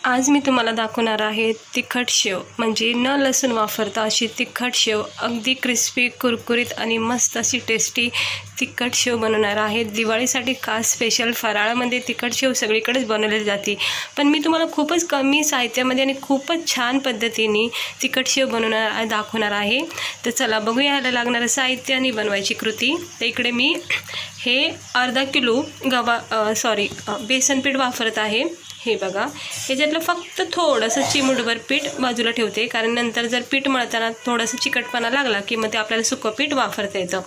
आज मी तुम्हाला दाखवणार आहे तिखट शेव, म्हणजे न लसूण वापरता अशी तिखट शेव, अगदी क्रिस्पी, कुरकुरीत आणि मस्त अशी टेस्टी तिखट शेव बनवणार आहे। दिवाळीसाठी खास स्पेशल फराळामध्ये तिखट शेव सगळीकडेच बनवली जाते, पण मी तुम्हाला खूपच कमी साहित्यामध्ये आणि खूपच छान पद्धतीने तिखट शेव दाखवणार आहे। तर चला बघूया ह्याला लागणारं साहित्य आणि बनवायची कृती। तर इकडे मी हे अर्धा किलो बेसन पीठ वापरत आहे। हे बघा, ह्याच्यातलं फक्त थोडंसं चिमूटभर पीठ बाजूला ठेवते, कारण नंतर जर पीठ मळताना थोडंसं चिकटपणा लागला की मग ते आपल्याला सुकं पीठ वापरता येतं।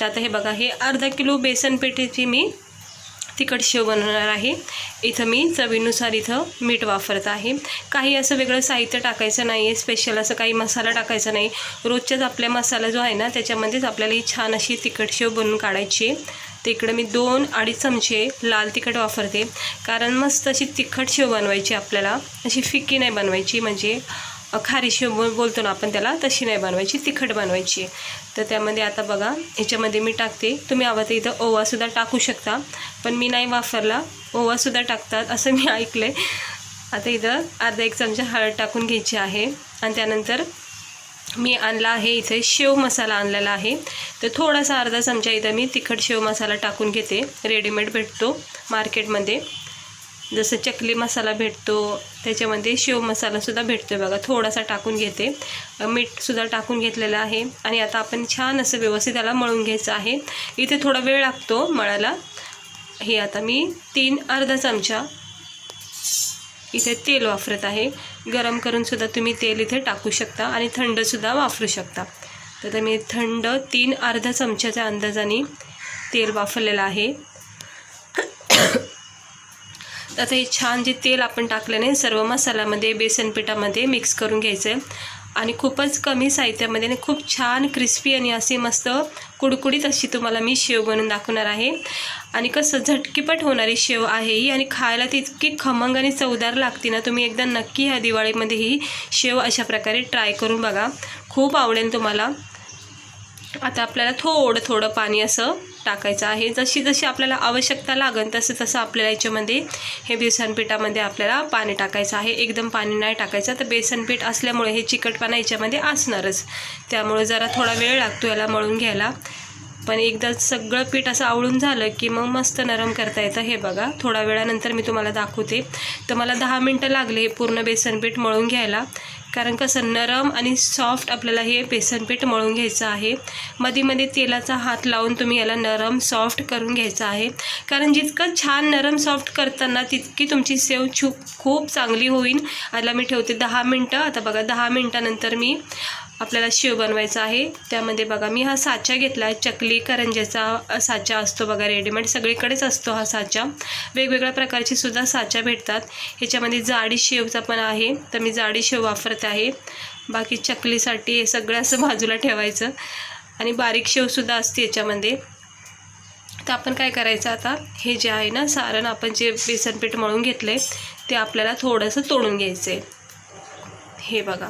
तर आता हे बघा, हे अर्धा किलो बेसन पीठाची मी तिखट शेव बनवणार आहे। इथं मी चवीनुसार इथं मीठ वापरत आहे। काही असं वेगळं साहित्य टाकायचं नाही आहे, स्पेशल असं काही मसाला टाकायचा नाही। रोजच्याच आपल्या मसाला जो आहे ना त्याच्यामध्येच आपल्याला ही छान अशी तिखट शेव बनवून काढायची आहे। तर इकडे मी 2-2.5 चमचे लाल तिखट वापरते, कारण मस्त अशी तिखट शेव बनवायची आपल्याला। अशी फिक्की नाही बनवायची, म्हणजे खारी शेव बोलतो ना आपण त्याला, तशी नाही बनवायची, तिखट बनवायची। तर त्यामध्ये आता बघा, ह्याच्यामध्ये मी टाकते, तुम्ही हवं तर इथं ओवासुद्धा टाकू शकता, पण मी नाही वापरला। ओवासुद्धा टाकतात असं मी ऐकलं आहे। आता इथं अर्धा-1 चमचा हळद टाकून घ्यायची आहे, आणि त्यानंतर मी आणला आहे इथे शेव मसाला आणलेला आहे। तर थोडासा अर्धा चमचा इथं मी तिखट शेव मसाला टाकून घेते। रेडीमेड भेटतो मार्केटमध्ये, जसं चकली मसाला भेटतो त्याच्यामध्ये शेव मसालासुद्धा भेटतो बघा। थोडासा टाकून घेते, मीठसुद्धा टाकून घेतलेलं आहे, आणि आता आपण छान असं व्यवस्थित त्याला मळून घ्यायचं आहे। इथे थोडा वेळ लागतो मळायला। हे आता मी अर्धा चमचा इथे तेल वापरत आहे। गरम करून सुद्धा तुम्ही तेल इथे टाकू शकता, आणि थंडसुद्धा वापरू शकता। तर मी थंड अर्धा चमच्याच्या अंदाजाने तेल वापरलेलं आहे। आता हे छान जे तेल आपण टाकल्याने सर्व मसाल्यामध्ये, बेसन पिठामध्ये मिक्स करून घ्यायचं आहे, आणि खूपच कमी साहित्यामध्ये आणि खूप छान क्रिस्पी आणि अशी मस्त कुडकुडीत अशी तुम्हाला मी शेव बनवून दाखवणार आहे। आणि कसं झटकीपट होणारी शेव आहे ही, आणि खायला ती इतकी खमंग आणि चवदार लागते ना। तुम्ही एकदा नक्की ह्या दिवाळीमध्ये ही शेव अशा प्रकारे ट्राय करून बघा, खूप आवडेल तुम्हाला। आता आपल्याला थोडं थोडं पाणी असं टाकायचं आहे, जशी जशी आपल्याला आवश्यकता लागेल तसं तसं आपल्याला याच्यामध्ये हे बेसन पिठामध्ये आपल्याला पाणी टाकायचं आहे। एकदम पाणी नाही टाकायचं, तर बेसन पीठ असल्यामुळे हे चिकटपणा याच्यामध्ये असणारच, त्यामुळे जरा थोडा वेळ लागतो याला मळून घ्यायला। पण एकदा सगळं पीठ असं आवळून झालं की मग मस्त नरम करता येतं। हे बघा, थोडा वेळानंतर मी तुम्हाला दाखवते। तर मला 10 मिनटं लागले हे पूर्ण बेसन पीठ मळून घ्यायला, कारण कसं नरम आणि सॉफ्ट आपल्याला हे बेसन पीठ मळून घ्यायचं आहे। मध्ये मध्ये तेलाचा हात लावून तुम्ही याला नरम सॉफ्ट करून घ्यायचं आहे, कारण जितकं छान नरम सॉफ्ट करताना तितकी तुमची शेव खूप चांगली होईल। याला मी ठेवते 10 मिनटं। आता बघा, 10 मिनटानंतर आपल्याला शेव बनवायचा आहे। त्यामध्ये बघा, मी हा साचा घेतला आहे, चकली करंज्याचा साचा असतो बघा, रेडीमेड सगळीकडेच असतो हा साचा। वेगवेगळ्या प्रकारची सुद्धा साचा भेटतात। ह्याच्यामध्ये जाडी शेवचा पण आहे, तर मी जाडी शेव वापरते आहे। बाकी चकलीसाठी हे सगळं असं बाजूला ठेवायचं, आणि बारीक शेवसुद्धा असते याच्यामध्ये। तर आपण काय करायचं, आता हे जे आहे ना सारण, आपण जे बेसन पीठ मळून घेतलं आहे ते आपल्याला थोडंसं तोडून घ्यायचं आहे। हे बघा,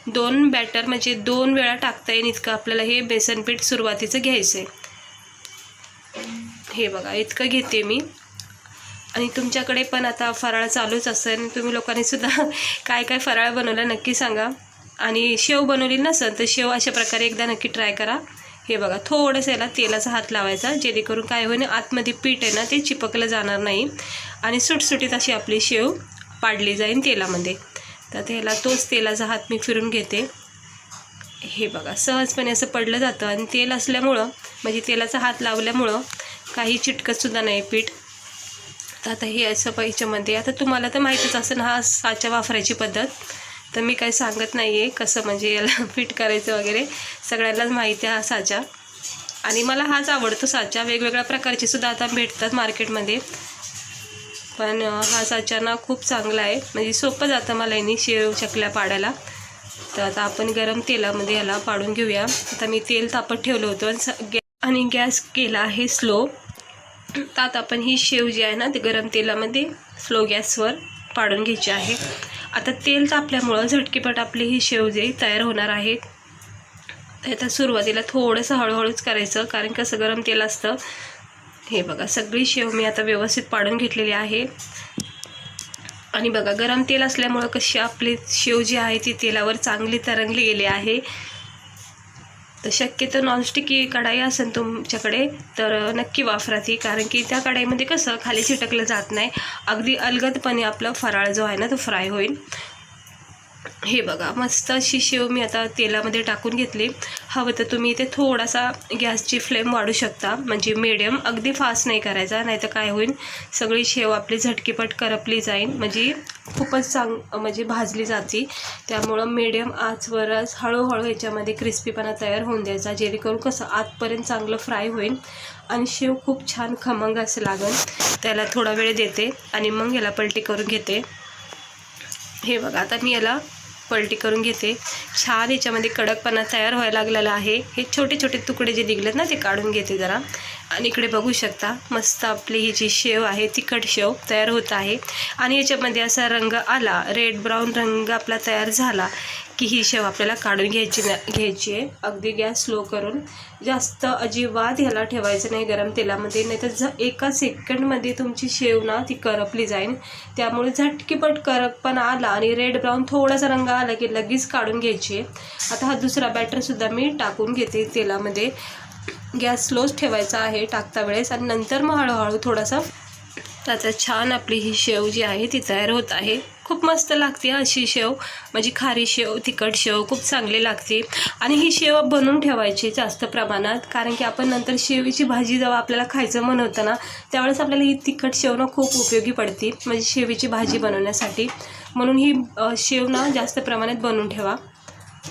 2 बॅटर म्हणजे 2 वेळा टाकता येईल इतकं आपल्याला हे बेसन पीठ सुरुवातीचं घ्यायचं आहे। हे बघा, इतकं घेते मी। आणि तुमच्याकडे पण आता फराळ चालूच असेल, तुम्ही लोकांनी सुद्धा काय काय फराळ बनवलं नक्की सांगा। आणि शेव बनवली नसेल तर शेव अशा प्रकारे एकदा नक्की ट्राय करा। हे बघा, थोडंसं याला तेलाचा हात लावायचा, जेणेकरून काय होईल, आतमध्ये पीठ आहे ना ते चिपकलं जाणार नाही, आणि सुटसुटीत अशी आपली शेव पाडली जाईल तेलामध्ये। तर त्याला तोच तेलाचा हात मी फिरून घेते। हे बघा, सहजपणे असं पडलं जातं, आणि तेल असल्यामुळं, म्हणजे तेलाचा हात लावल्यामुळं काही चिटकतसुद्धा नाही पीठ। तर आता हे असं ह्याच्यामध्ये, आता तुम्हाला तर माहीतच असेल हा साचा वापरायची पद्धत, तर मी काही सांगत नाही आहे कसं म्हणजे याला पीठ करायचं वगैरे, सगळ्यांनाच माहिती आहे हा साचा, आणि मला हाच आवडतो साचा। वेगवेगळ्या प्रकारचे सुद्धा आता भेटतात मार्केटमध्ये, पण हा साचा ना खूप चांगला आहे, म्हणजे सोपं जातं मला याने शेव चकल्या पाडायला। तर आता आपण गरम तेलामध्ये याला पाडून घेऊया। आता मी तेल तापत ठेवलं होतं, आणि गॅस केला आहे स्लो। तर आता आपण ही शेव जी आहे ना ते गरम तेलामध्ये स्लो गॅसवर पाडून घ्यायची आहे। आता तेल तापल्यामुळं झटकीपट आपली ही शेव जी तयार होणार आहे। तर आता सुरुवातीला थोडंसं हळूहळूच करायचं, कारण कसं गरम तेल असतं। हे बघा, सगळी शेव मी आता व्यवस्थित पाडून घेतलेली आहे। आणि बघा गरम तेल असल्यामुळं कशी आपली शेव जी आहे ती तेलावर चांगली तरंगली गेली आहे. तर शक्यतो नॉनस्टिक कढाई असेल तुमच्याकडे तर नक्की वापरा ती, कारण की त्या कढाईमध्ये कसं खाली चिटकलं जात नाही, अगदी अलगदपणे आपला फराळ जो आहे ना तो फ्राय होईल. हे बघा मस्त अशी शेव मी आता तेलामध्ये टाकून घेतली. हवं तर तुम्ही इथे थोडासा गॅसची फ्लेम वाढू शकता, म्हणजे मीडियम, अगदी फास्ट नाही करायचा, नाही तर काय होईल सगळी शेव आपली झटकीपट करपली जाईल, खूपच म्हणजे भाजली जाते. त्यामुळं मीडियम आचवरच हळूहळू याच्यामध्ये क्रिस्पीपणा तयार होऊन द्यायचा, जेणेकरून कसं आतपर्यंत चांगलं फ्राय होईल आणि शेव खूप छान खमंग असं लागेल. त्याला थोडा वेळ देते आणि मग याला पलटी करून घेते. हे बघा आता मी याला पलटी करून घेते. छान याच्यामध्ये कडकपणा तयार व्हायला लागलेला आहे. हे छोटे छोटे तुकडे जे निघलेत ना ते काढून घेते जरा. आणि इकडे बघू शकता मस्त आपली ही जी शेव आहे तिखट शेव तयार होत आहे. आणि याच्यामध्ये असा रंग आला, रेड ब्राऊन रंग आपला तयार झाला की ही शेव आपल्याला काढून घ्यायची आहे. अगदी गॅस स्लो करून, जास्त अजिबात ह्याला ठेवायचं नाही गरम तेलामध्ये, नाही तर एका सेकंडमध्ये तुमची शेव ना ती करपली जाईल. त्यामुळे झटकीपट करपपणा आला आणि रेड ब्राऊन थोडासा रंग आला की लगेच काढून घ्यायची आहे. आता हा दुसरा बॅटरसुद्धा मी टाकून घेते तेलामध्ये. गॅस स्लोच ठेवायचा आहे टाकता वेळेस आणि नंतर मग हळूहळू थोडासा. आता छान आपली ही शेव जी आहे ती तयार होत आहे. खूप मस्त लागते अशी शेव, म्हणजे खारी शेव, तिखट शेव खूप चांगली लागते. आणि ही शेव बनवून ठेवायची जास्त प्रमाणात, कारण की आपण नंतर शेवीची भाजी जेव्हा आपल्याला खायचं मन होतं ना त्यावेळेस आपल्याला ही तिखट शेव ना खूप उपयोगी पडते, म्हणजे शेवीची भाजी बनवण्यासाठी. म्हणून ही शेव ना जास्त प्रमाणात बनवून ठेवा.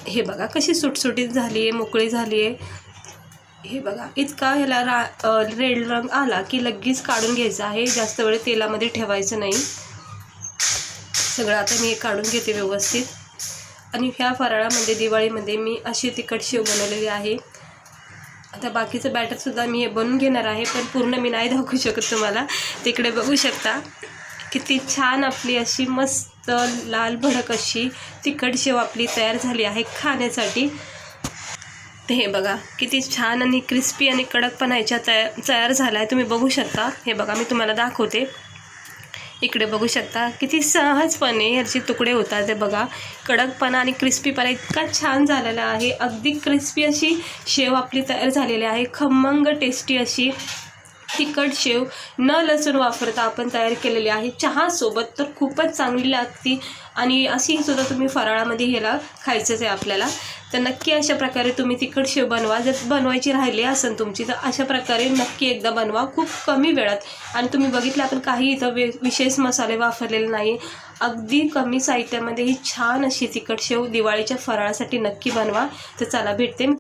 हे बघा कशी सुटसुटीत झाली आहे, मोकळी झाली आहे. हे बघा इतका ह्याला रेड रंग आला की लगेच काढून घ्यायचं आहे, जास्त वेळ तेलामध्ये ठेवायचं नाही. सगळं आता मी हे काढून घेते व्यवस्थित. आणि ह्या फराळामध्ये दिवाळीमध्ये मी अशी तिखट शेव बनवलेली आहे. आता बाकीचं बॅटरसुद्धा मी हे बनवून घेणार आहे, पण पूर्ण मी नाही दाखवू शकत तुम्हाला. तिकडे बघू शकता किती छान आपली अशी मस्त लाल भडक अशी तिखट शेव आपली तयार झाली आहे खाण्यासाठी. ते हे बघा किती छान आणि क्रिस्पी आणि कडकपणा याच्या तयार झाला आहे, तुम्ही बघू शकता. हे बघा मी तुम्हाला दाखवते. इकडे बघू शकता किती सहजपणे याचे तुकडे होतात. ते बघा कडकपणा आणि क्रिस्पीपणा इतका छान झालेला आहे. अगदी क्रिस्पी अशी शेव आपली तयार झालेली आहे. खमंग टेस्टी अशी तिखट शेव न लसूण वापरता आपण तयार केलेली आहे. चहासोबत तर खूपच चांगली लागते. आणि अशी सुद्धा तुम्ही फराळामध्ये ह्याला खायचंच आहे आपल्याला, तर नक्की अशा प्रकारे तुम्ही तिखट शेव बनवा. जर बनवायची राहिली असेल तुमची तर अशा प्रकारे नक्की एकदा बनवा, खूप कमी वेळात. आणि तुम्ही बघितलं आपण काही इथं विशेष मसाले वापरलेले नाही, अगदी कमी साहित्यामध्ये ही छान अशी तिखट शेव दिवाळीच्या फराळासाठी नक्की बनवा. तर चला भेटते